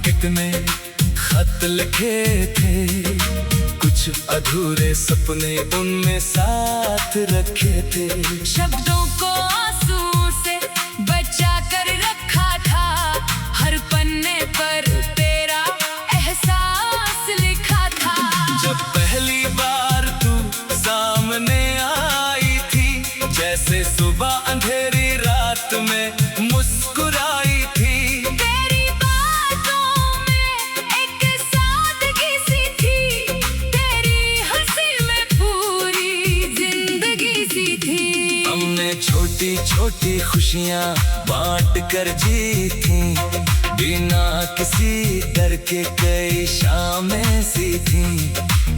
कितने खत लिखे थे, कुछ अधूरे सपने उनमें साथ रखे थे। शब्दों को आंसू से बचा कर रखा था, हर पन्ने पर तेरा एहसास लिखा था। जब पहली बार तू सामने आई थी, जैसे सुबह अंधेरी रात में मुस्कुराई थी। तेरी बातों में एक सादगी सी थी, तेरी हंसी में पूरी जिंदगी सी थी। हमने छोटी छोटी खुशियाँ बांट कर जी थी, बिना किसी डर के कई शामें सी थी।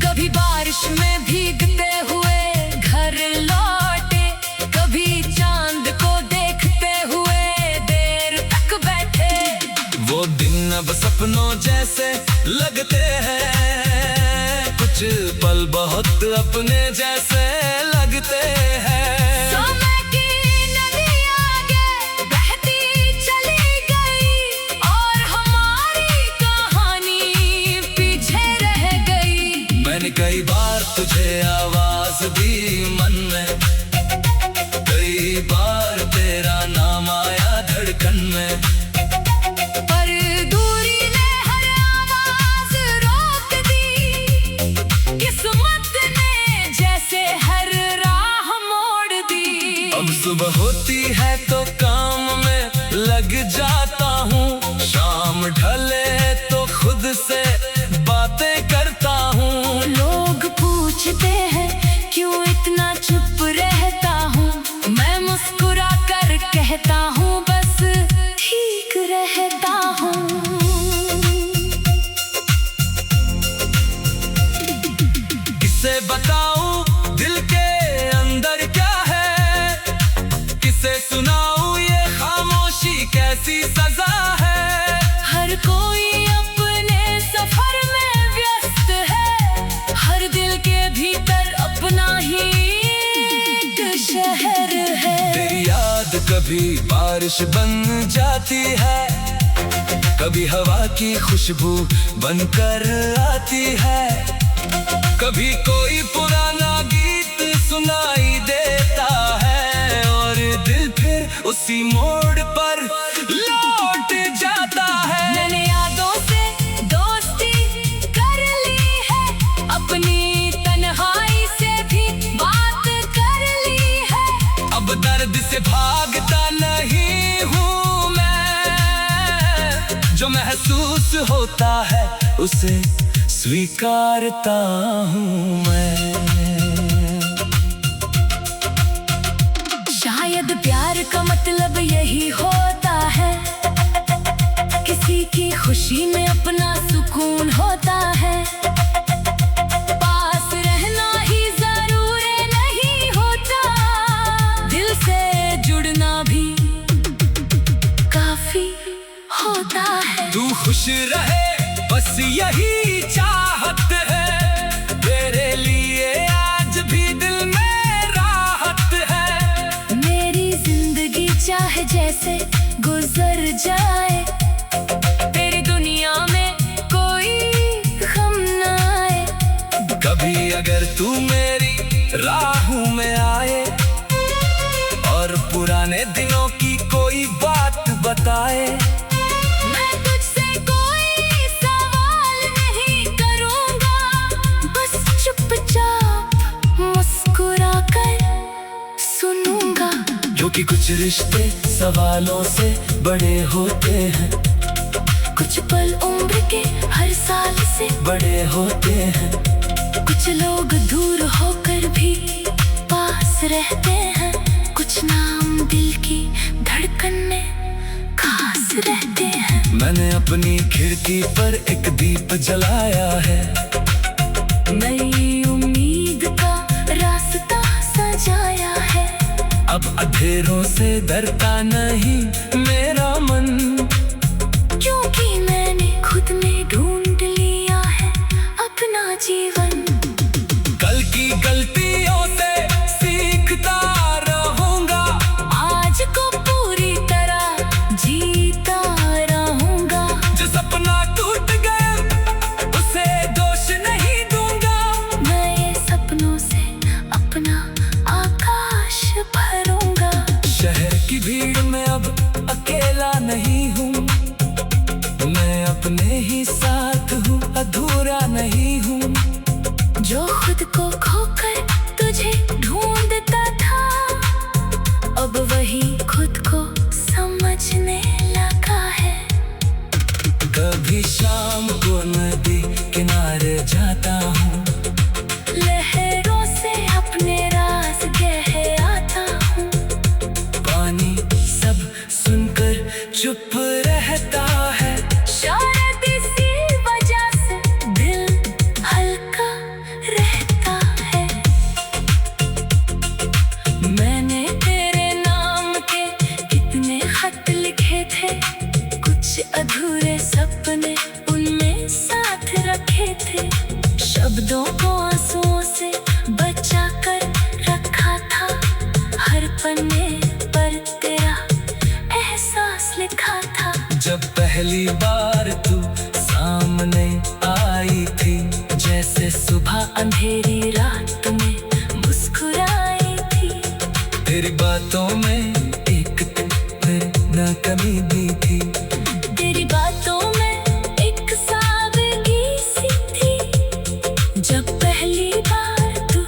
कभी बारिश में भीगते हुए घर लौटे, कभी चांद को देखते हुए देर तक बैठे। वो दिन अब सपनों जैसे लगते हैं, कुछ पल बहुत अपने जैसे लगते हैं। समय की नदी आगे बहती चली गई और हमारी कहानी पीछे रह गई। मैंने कई बार तुझे आवाज दी मन में, कई बार तेरा नाम आया धड़कन में। पर दूरी ने हर आवाज रोक दी, किस्मत ने जैसे हर राह मोड़ दी। अब सुबह होती है तो काम में लग जाता हूँ, शाम ढले तो खुद से बातें करता हूँ। लोग पूछते हैं क्यों इतना चुप रहता हूँ, मैं मुस्कुरा कर कहता हूँ बस ठीक रहता हूँ। किसे बताऊं दिल के अंदर क्या है, किसे सुनाऊं ये खामोशी कैसी सजा है। हर कोई अपने सफर में व्यस्त है, हर दिल के भीतर अपना ही एक शहर है। तेरी याद कभी बारिश बन जाती है, कभी हवा की खुशबू बनकर आती है। कभी कोई पुराना गीत सुनाई देता है और दिल फिर उसी मोड़ पर लौट जाता है। मैंने यादों से दोस्ती कर ली है, अपनी तन्हाई से भी बात कर ली है। अब दर्द से भागता नहीं हूँ मैं, जो महसूस होता है उसे स्वीकारता हूँ मैं। शायद प्यार का मतलब यही होता है, किसी की खुशी में अपना सुकून होता है। पास रहना ही जरूरी नहीं होता, दिल से जुड़ना भी काफी होता है। तू खुश रहे बस यही चाहत है, तेरे लिए आज भी दिल में राहत है। मेरी जिंदगी चाहे जैसे गुजर जाए, तेरी दुनिया में कोई गम न आए। कभी अगर तू मेरी राहों में आए और पुराने दिनों की कोई बात बताए, मैं तुझसे कोई सवाल नहीं करूंगा, बस चुपचाप मुस्कुरा कर सुनूंगा। क्योंकि कुछ रिश्ते सवालों से बड़े होते हैं, कुछ पल उम्र के हर साल से बड़े होते हैं। कुछ लोग दूर होकर भी पास रहते हैं, कुछ नाम दिल की धड़कन में खास रहते हैं। मैंने अपनी खिड़की पर एक दीप जलाया है, नई उम्मीद का रास्ता सजाया है। अब अंधेरों से डरता नहीं मेरा मन, क्योंकि मैंने खुद में ढूंढ लिया है अपना जीवन। कल की गलतियों से सीखता रहूंगा, आज को पूरी तरह जीता रहूंगा। जो सपना पहली बार तू सामने आई थी, जैसे सुबह अंधेरी रात में मुस्कुराई थी। तेरी बातों में एक न कमी भी थी, तेरी बातों में एक सादगी सी थी। जब पहली बार तू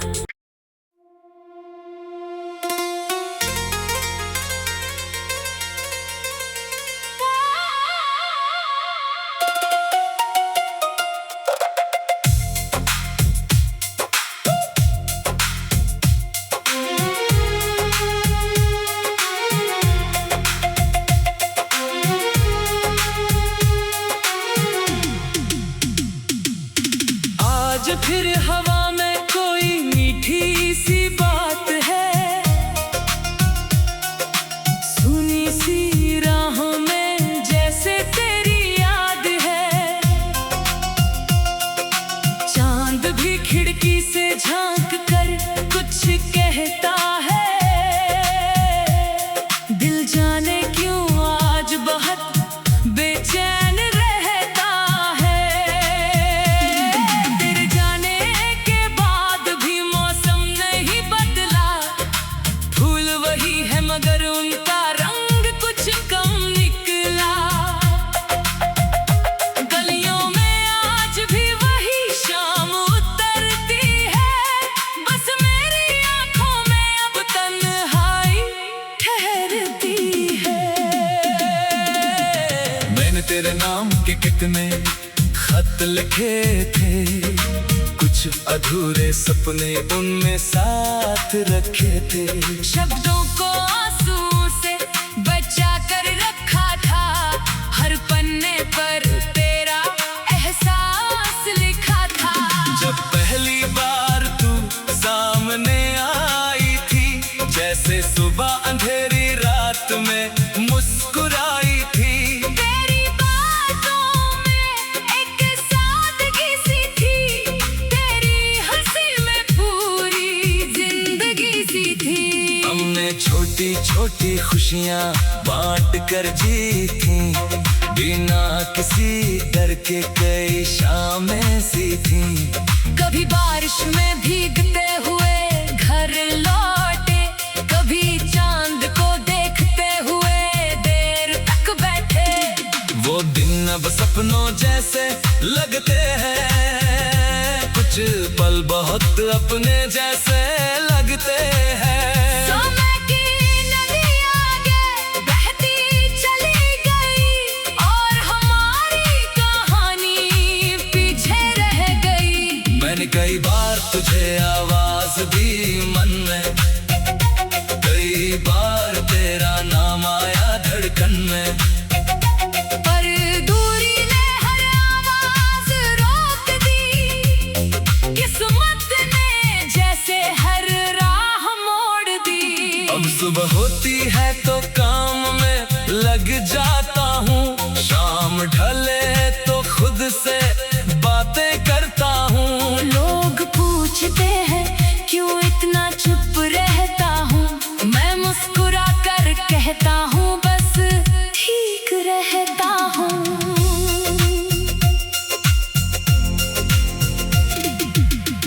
आज फिर हवा में कोई मीठी सी बात है, सुनी सी राहों में जैसे तेरी याद है। चांद भी खिड़की से झांक कर कुछ कहता है, दिल जाने क्यों आज बहुत बेचैन रहता है। तेरे जाने के बाद भी मौसम नहीं बदला, फूल वही है मगर उनका रंग कुछ कम निकला। गलियों में आज भी वही शाम उतरती है, बस मेरी आंखों में अब तन्हाई ठहरती है। मैंने तेरे नाम के कितने खत लिखे थे, कुछ अधूरे सपने उनमें साथ रखे थे। शब्दों को आंसू से बचा कर रखा था, हर पन्ने पर तेरा एहसास लिखा था। जब पहली बार तू सामने आई थी, जैसे सुबह अंधेरी रात में मुस्कुराई थी। तेरी बातों में एक सादगी सी थी, तेरी हंसी में पूरी जिंदगी सी थी। हमने छोटी छोटी खुशियाँ बांट कर जी थी, बिना किसी डर के कई शामें सी थी। कभी बारिश में भीगते हुए घर लौटे, कभी चांद को देखते हुए देर तक बैठे। वो दिन अब सपनों जैसे लगते हैं, कुछ पल बहुत अपने जैसे लगते हैं। समय की नदी आगे बहती चली गई और हमारी कहानी पीछे रह गई। मैंने कई बार तुझे आवाज दी मन में, कई बार तेरा नाम आया धड़कन में, पर दूरी ने हर आवाज रोक दी। किस्मत ने जैसे हर राह मोड़ दी। अब सुबह होती है तो काम में लग जाता हूँ, शाम ढले तो खुद से बातें करता हूँ। लोग पूछते हैं क्यों इतना चुप रहता हूँ, मैं मुस्कुरा कर कहता हूँ बस ठीक रहता हूँ।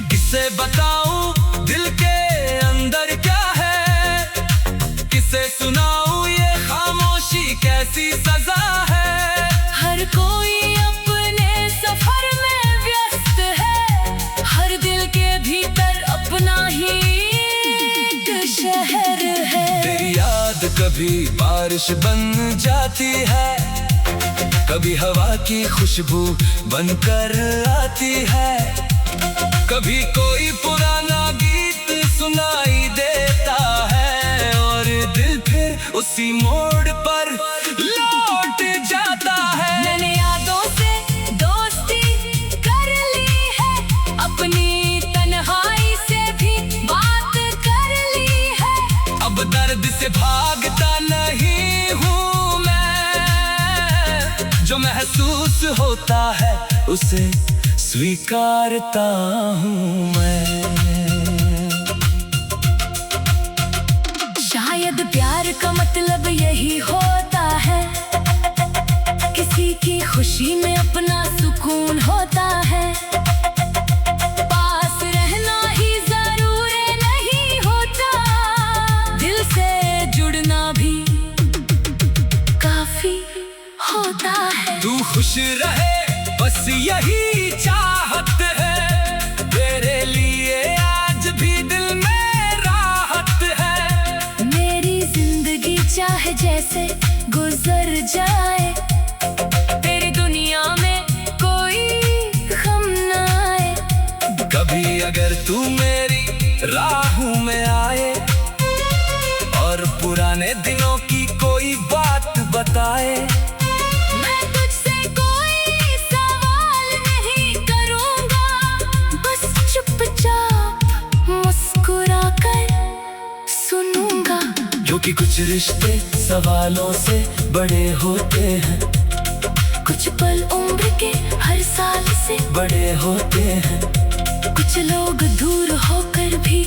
किसे बताऊं दिल के अंदर क्या है, किसे सुनाऊं ये खामोशी कैसी सजा है। हर कोई अपने सफर में व्यस्त है, हर दिल के भीतर अपना ही एक शहर है। तेरी याद कभी बारिश बन जाती है, कभी हवा की खुशबू बनकर आती है, कभी कोई पुराना गीत सुनाई देता है और दिल फिर उसी मोड़ पर लौट जाता है। मैंने यादों से दोस्ती कर ली है, अपनी तन्हाई से भी बात कर ली है। अब दर्द से भागता नहीं हूँ मैं, जो महसूस होता है उसे स्वीकारता हूँ मैं। शायद प्यार का मतलब यही होता है, किसी रहे बस यही चाहत है, तेरे लिए आज भी दिल में राहत है। मेरी जिंदगी चाहे जैसे गुजर जाए, तेरी दुनिया में कोई गम न आए। कभी अगर तू मेरी राहों में आए और पुराने दिनों की कोई बात बताए, मैं तुझसे कोई सवाल नहीं करूंगा, बस चुपचाप मुस्कुरा कर सुनूंगा। क्योंकि कुछ रिश्ते सवालों से बड़े होते हैं, कुछ पल उम्र के हर साल से बड़े होते हैं। कुछ लोग दूर होकर भी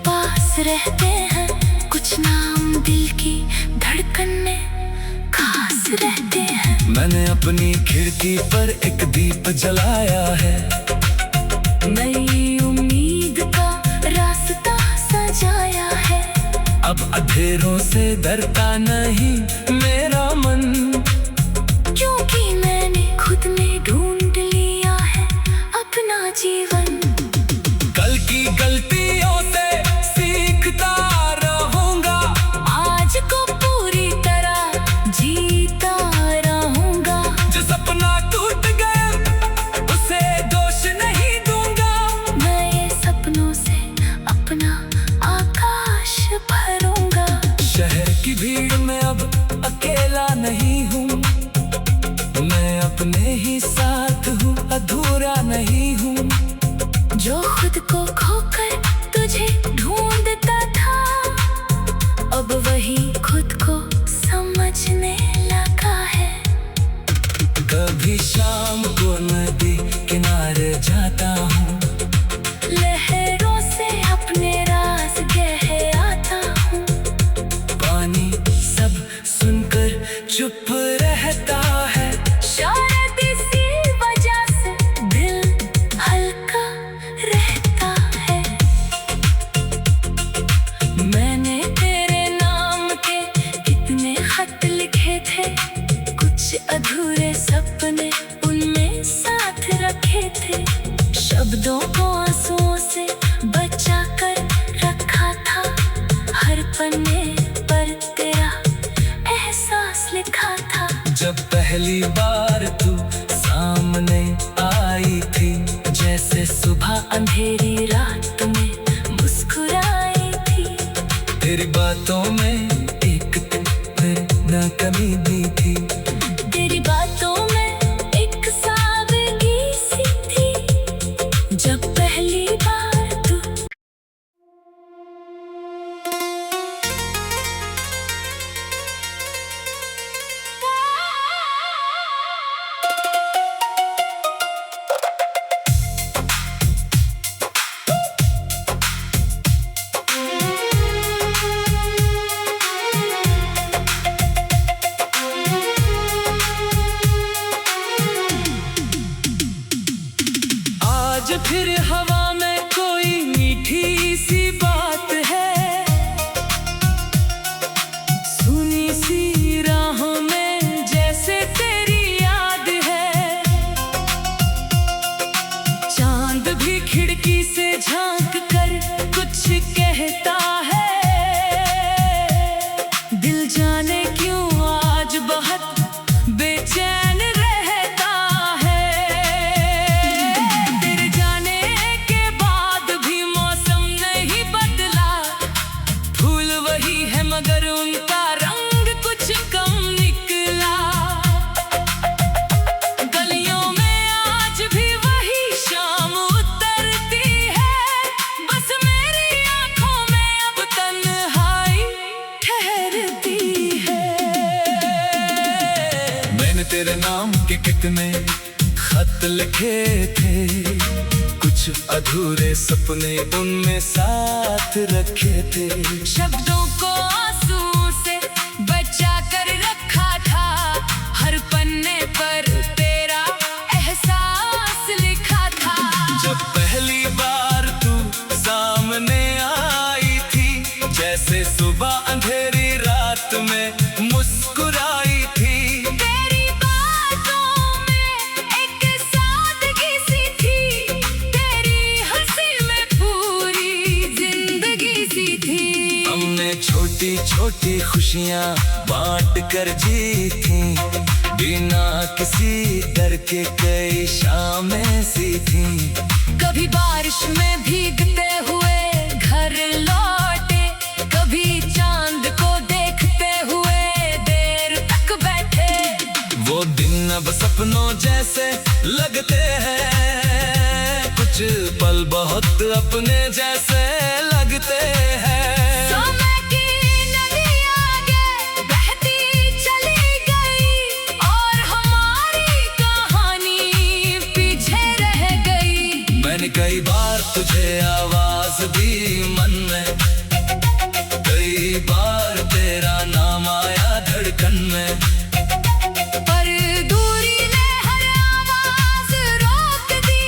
पास रहते हैं, कुछ नाम दिल की धड़कन में खास रहते हैं। मैंने अपनी खिड़की पर एक दीप जलाया है, नई उम्मीद का रास्ता सजाया है। अब अंधेरों से डरता नहीं मेरा मन, क्योंकि मैंने खुद में ढूंढ लिया है अपना जीवन। कल की गलतियों से सीखता रहूंगा, आज को पूरी तरह जीता रहूंगा। जो सपना टूट गया उसे दोष नहीं दूंगा, नए सपनों से अपना आकाश भरूंगा। शहर की भीड़ में अब अकेला नहीं हूँ, मैं अपने ही साथ हूँ, अधूरा नहीं हूँ। जो खुद को खोकर तुझे ढूंढता था, अब वही खुद को समझने लगा है। कभी शाम को नदी किनारे जाता हूँ, लहरों से अपने राज कह आता हूँ। पानी सब सुनकर चुप रहता है, शायद इसी वजह से दिल हल्का रहता है। मैंने तेरे नाम के कितने खत लिखे थे, कुछ अधूरे सपने उनमें साथ रखे थे। शब्दों को आंसुओं से बचा कर रखा था, हर पन्ने पर तेरा एहसास लिखा था। जब पहली बार तू सामने आई थी, जैसे सुबह अंधेरी रात में मुस्कुराई थी। तेरी बातों में एक न कमी भी थी, तेरी बातों में एक सादगी सी थी। जब पहली बार तू आज फिर हवा में कोई मीठी सी बात है, सुनी सी राहों में जैसे तेरी याद है। चांद भी खिड़की से झांक कर कुछ कहता है, दिल जाने क्यों आज बहुत बेचैन रहता है। तेरे जाने के बाद भी मौसम नहीं बदला, फूल वही है मगर उनका रंग कुछ कम निकला। गलियों में आज भी वही शाम उतरती है, बस मेरी आंखों में अब तन्हाई ठहरती है। मैंने तेरे नाम के कितने खत लिखे थे, कुछ अधूरे सपने उनमें साथ रखे थे। शब्दों को आंसुओं से बचा कर रखा था, हर पन्ने पर तेरा एहसास लिखा था। जब पहली बार तू सामने आई थी, जैसे सुबह अंधेरी रात में मुस्कुराई थी। तेरी बातों में छोटी छोटी खुशियाँ बांट कर जी थी, बिना किसी डर के कई शामें सी थी। कभी बारिश में भीगते हुए घर लौटे, कभी चांद को देखते हुए देर तक बैठे। वो दिन अब सपनों जैसे लगते हैं, कुछ पल बहुत अपने जैसे लगते हैं। समय की नदी आगे बहती चली गई और हमारी कहानी पीछे रह गई। मैंने कई बार तुझे आवाज दी मन में, कई बार तेरा नाम आया धड़कन में, पर दूरी ने हर आवाज रोक दी।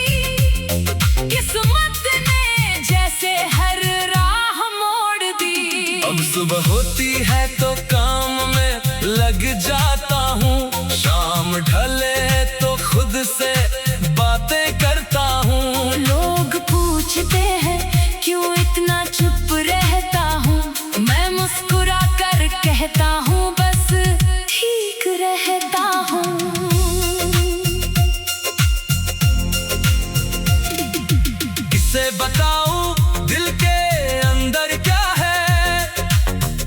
किस्मत ने जैसे हर राह मोड़ दी। अब सुबह होती है तो काम में लग जाता हूँ, शाम ढले तो खुद से बातें करता हूँ। लोग पूछते हैं क्यों इतना चुप रहता हूँ, मैं मुस्कुरा कर कहता हूँ बस ठीक रहता हूँ। किसे बताऊं दिल के अंदर क्या है,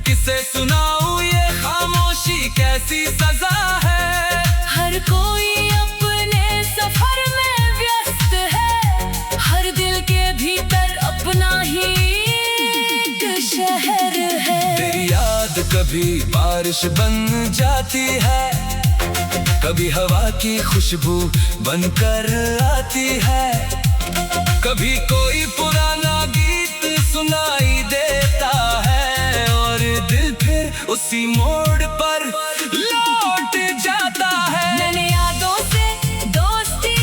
किसे सुनाऊं ये खामोशी कैसी सजा है। हर कोई अपने सफर में व्यस्त है, हर दिल के भीतर अपना ही एक शहर है। तेरी याद कभी बारिश बन जाती है, कभी हवा की खुशबू बनकर आती है, कभी कोई पुराना गीत सुनाई देता है और दिल फिर उसी मोड़ पर लौट जाता है। मैंने यादों से दोस्ती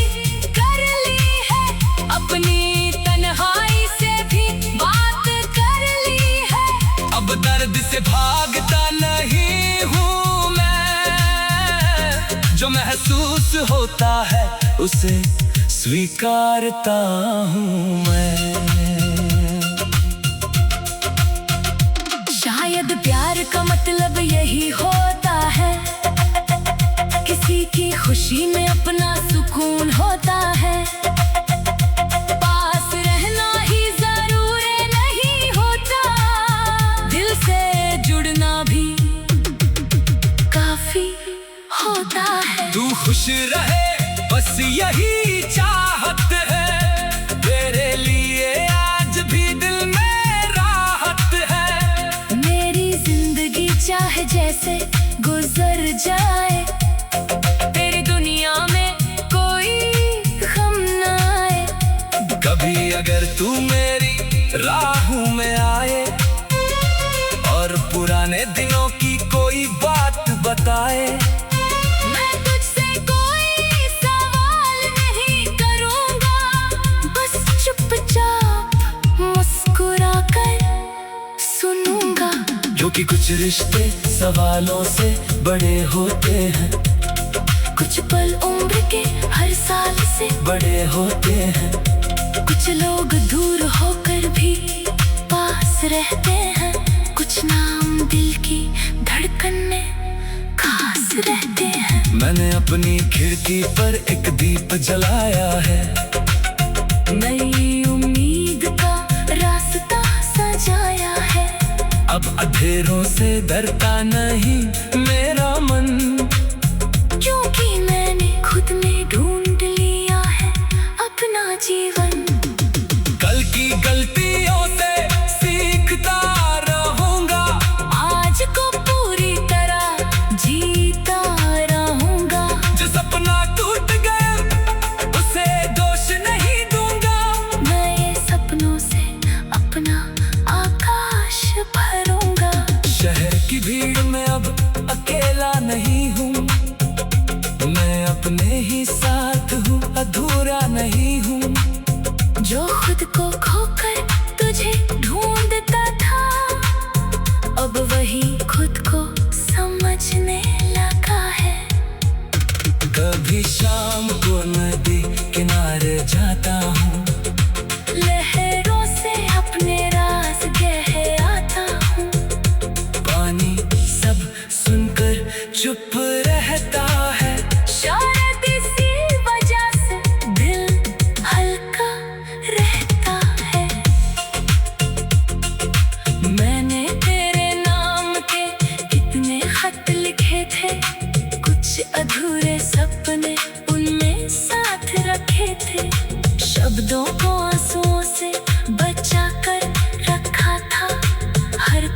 कर ली है, अपनी तन्हाई से भी बात कर ली है। अब दर्द से भागता नहीं हूँ मैं, जो महसूस होता है उसे स्वीकारता हूँ मैं। शायद प्यार का मतलब यही होता है, किसी की खुशी में अपना सुकून होता है। पास रहना ही जरूरी नहीं होता, दिल से जुड़ना भी काफी होता है। तू खुश रहे बस यही चाहत है, तेरे लिए आज भी दिल में राहत है। मेरी जिंदगी चाहे जैसे गुजर जाए, तेरी दुनिया में कोई गम न आए। कभी अगर तू मेरी राहों में आए और पुराने दिनों की कोई बात बताए, मैं तुझसे कोई सवाल नहीं करूंगा, बस चुपचाप मुस्कुरा कर सुनूंगा। क्योंकि कुछ रिश्ते सवालों से बड़े होते हैं, कुछ पल उम्र के हर साल से बड़े होते हैं। कुछ लोग दूर होकर भी पास रहते हैं, कुछ नाम दिल की धड़कन में खास रहते हैं। मैंने अपनी खिड़की पर एक दीप जलाया है, नई उम्मीद का रास्ता सजाया है। अब अंधेरों से डरता नहीं मेरा मन, क्योंकि मैंने खुद में ढूंढ लिया है अपना जीवन। कल की गलतियों से सीखता रहूंगा, आज को पूरी तरह जीता रहूंगा। जो सपना टूट गया उसे दोष नहीं दूंगा, मैं ये सपनों से अपना आकाश भरूंगा। शहर की भीड़ में अब अकेला नहीं हूँ, मैं अपने ही साथ हूँ, अधूरा नहीं हूँ। जो खुद को खोकर तुझे ढूंढता था, अब वही खुद को समझने लगा है। कभी शाम को नदी किनारे जाता हूँ, लहरों से अपने राज कह आता हूँ।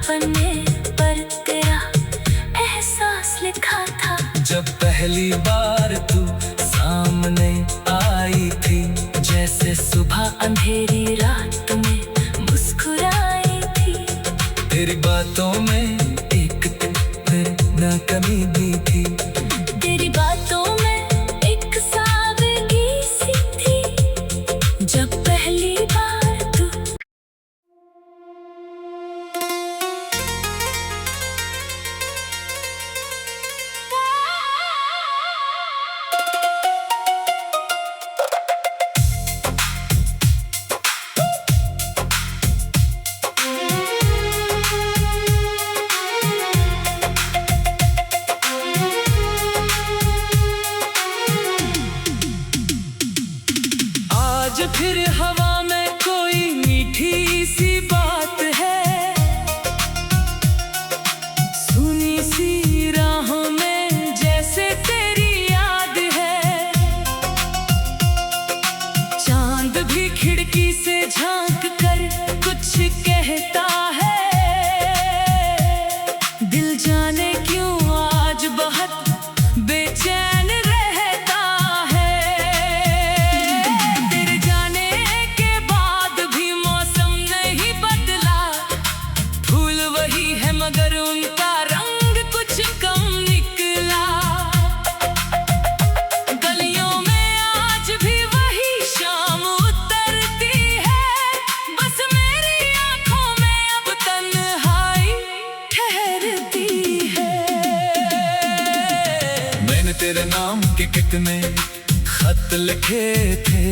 पन्ने पर तेरा एहसास लिखा था। जब पहली बार तू सामने आई थी, जैसे सुबह अंधेरी रात में मुस्कुराई थी। तेरी बातों में एक न कमी भी थी। तेरी बातों में एक सादगी सी थी। जब पहली बार तू आज फिर हवा में कोई मीठी सी बात है, सुनी सी राहों में जैसे तेरी याद है। चांद भी खिड़की से झांक कर कुछ कहता है, दिल जाने क्यों आज बहुत बेचैन रहता है। तेरे जाने के बाद भी मौसम नहीं बदला, फूल वही है मगर उनका रंग कुछ कम निकला। गलियों में आज भी वही शाम उतरती है, बस मेरी आंखों में अब तन्हाई ठहरती है। मैंने तेरे नाम के कितने खत लिखे थे,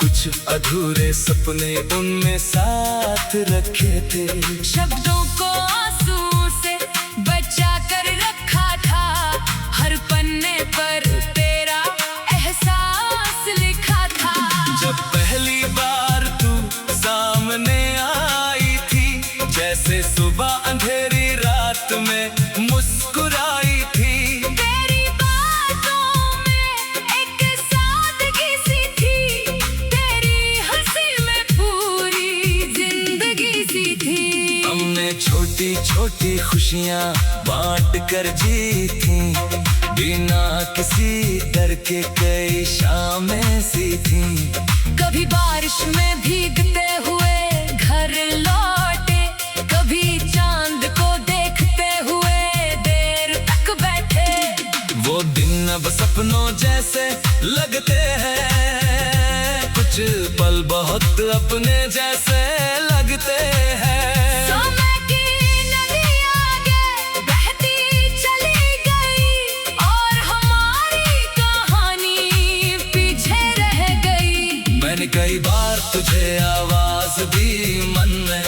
कुछ अधूरे सपने उनमें साथ रखे थे। शब्दों को आंसू से बचा कर रखा था, हर पन्ने पर तेरा एहसास लिखा था। जब पहली बार तू सामने आई थी, जैसे सुबह अंधेरी रात में मुस्कुराई थी। तेरी बातों में एक सादगी सी थी, तेरी हंसी में पूरी जिंदगी सी थी। हमने छोटी छोटी खुशियाँ बांट कर जी थी, बिना किसी डर के कई शामें सी थी। कभी बारिश में भीगते हुए घर लौटे, कभी चांद को देखते हुए देर तक बैठे। वो दिन अब सपनों जैसे लगते हैं, कुछ पल बहुत अपने जैसे लगते हैं। समय की नदी आगे बहती चली गई और हमारी कहानी पीछे रह गई। मैंने कई बार तुझे आवाज दी मन में,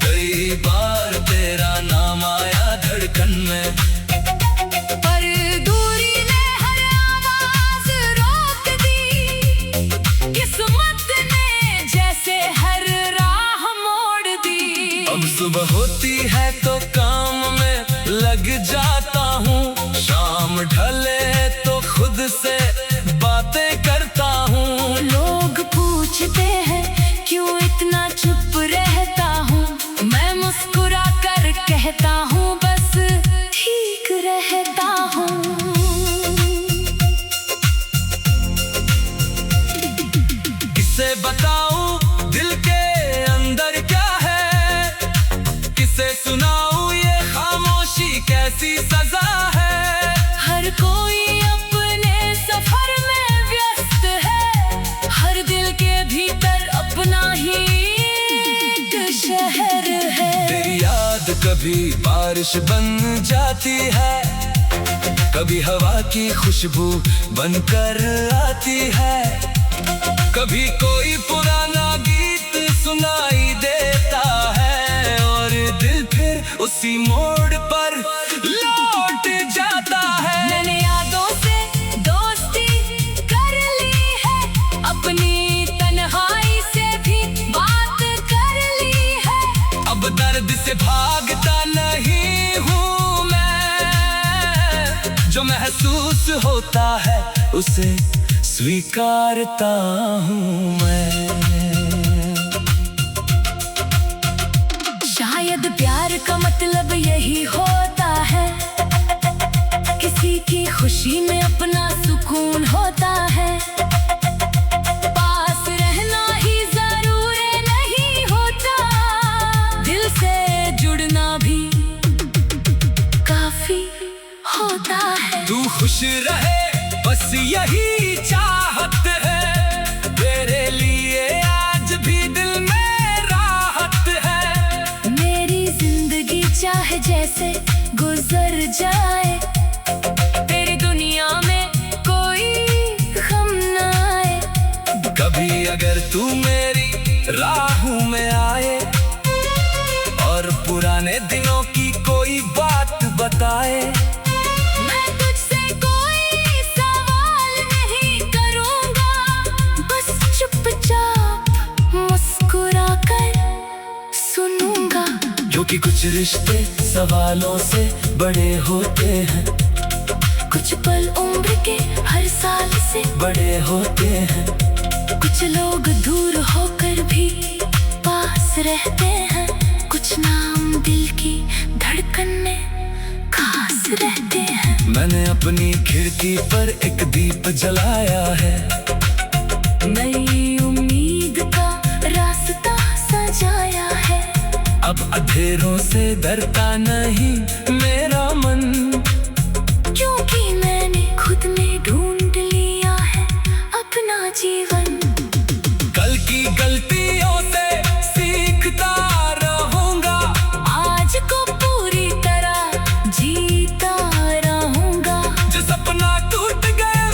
कई बार तेरा नाम आया धड़कन में, पर दूरी ने हर आवाज रोक दी। किस्मत ने जैसे हर राह मोड़ दी। अब सुबह होती है तो काम में लग जाता हूँ, शाम ढले तो खुद से बातें करता हूँ। लोग पूछते हैं क्यों इतना चुप रहता हूँ, मैं मुस्कुरा कर कहता हूँ बस ठीक रहता हूँ। किसे बताऊं दिल के अंदर क्या है, किसे सुनाऊं ये खामोशी कैसी सजा है। हर कोई अपने सफर में व्यस्त है, हर दिल के भीतर अपना ही एक शहर है। तेरी याद कभी बारिश बन जाती है, कभी हवा की खुशबू बनकर आती है। कभी कोई पुराना गीत सुनाई देता है और दिल फिर उसी मोड़ पर लौट जाता है। मैंने यादों से दोस्ती कर ली है, अपनी तन्हाई से भी बात कर ली है। अब दर्द से भागता नहीं हूँ मैं, जो महसूस होता है उसे स्वीकारता हूँ मैं। शायद शायद प्यार का मतलब यही होता है, किसी की खुशी में अपना सुकून होता है। पास रहना ही जरूरी नहीं होता, दिल से जुड़ना भी काफी होता है। तू खुश रहे बस यही चाहत है, तेरे लिए आज भी दिल में राहत है। मेरी जिंदगी चाहे जैसे गुजर जाए, तेरी दुनिया में कोई गम न आए। कभी अगर तू मेरी राहों में आए और पुराने दिनों की कोई बात बताए, मैं तुझसे कोई सवाल नहीं करूंगा, बस चुपचाप मुस्कुरा कर सुनूंगा। क्योंकि कुछ रिश्ते सवालों से बड़े होते हैं, कुछ पल उम्र के हर साल से बड़े होते हैं। कुछ लोग दूर होकर भी पास रहते हैं, कुछ नाम दिल की धड़कन में खास रहते हैं। मैंने अपनी खिड़की पर एक दीप जलाया है, नई उम्मीद का रास्ता सजाया है। अब अंधेरों से डरता नहीं मेरा मन, क्योंकि मैंने खुद में ढूंढ लिया है अपना जीवन। कल की गलतियों से सीखता रहूंगा, आज को पूरी तरह जीता रहूंगा। जो सपना टूट गया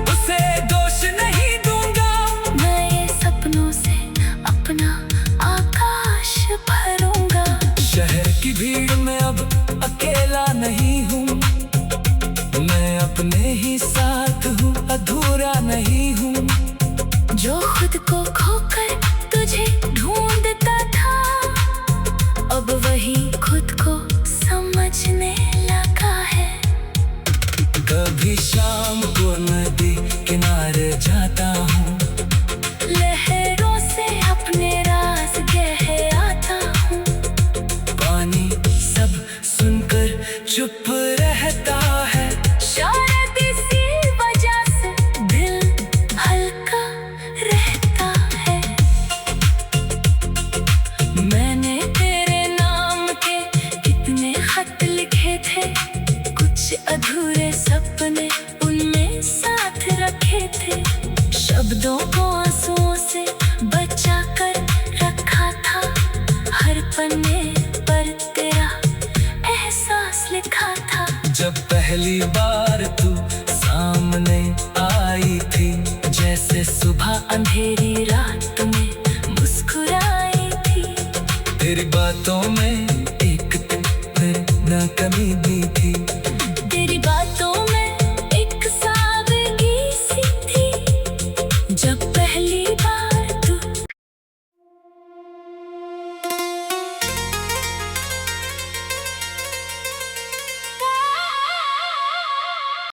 उसे दोष नहीं दूंगा, मैं ये सपनों से अपना आकाश भरूंगा। शहर की भीड़ में अब अकेला नहीं हूँ, मैं अपने ही साथ हूँ, अधूरा नहीं हूँ। जो खुद को खोकर तुझे ढूंढता था, अब वही खुद को समझने लगा है। कभी शाम को नदी किनारे जाता हूँ, लहरों से अपने राज कह आता हूँ। पानी सब सुनकर चुप रहता है, शायद इसी वजह से दिल हल्का रहता है। मैंने तेरे नाम के कितने खत लिखे थे, कुछ अधूरे सपने उनमें साथ रखे थे। शब्दों को आंसुओं से बचा कर रखा था, हर पन्ने पर तेरा एहसास लिखा था। जब पहली बार तू सामने आई थी, जैसे सुबह अंधेरी रात में मुस्कुराई थी। तेरी बातों में एक न कमी भी थी।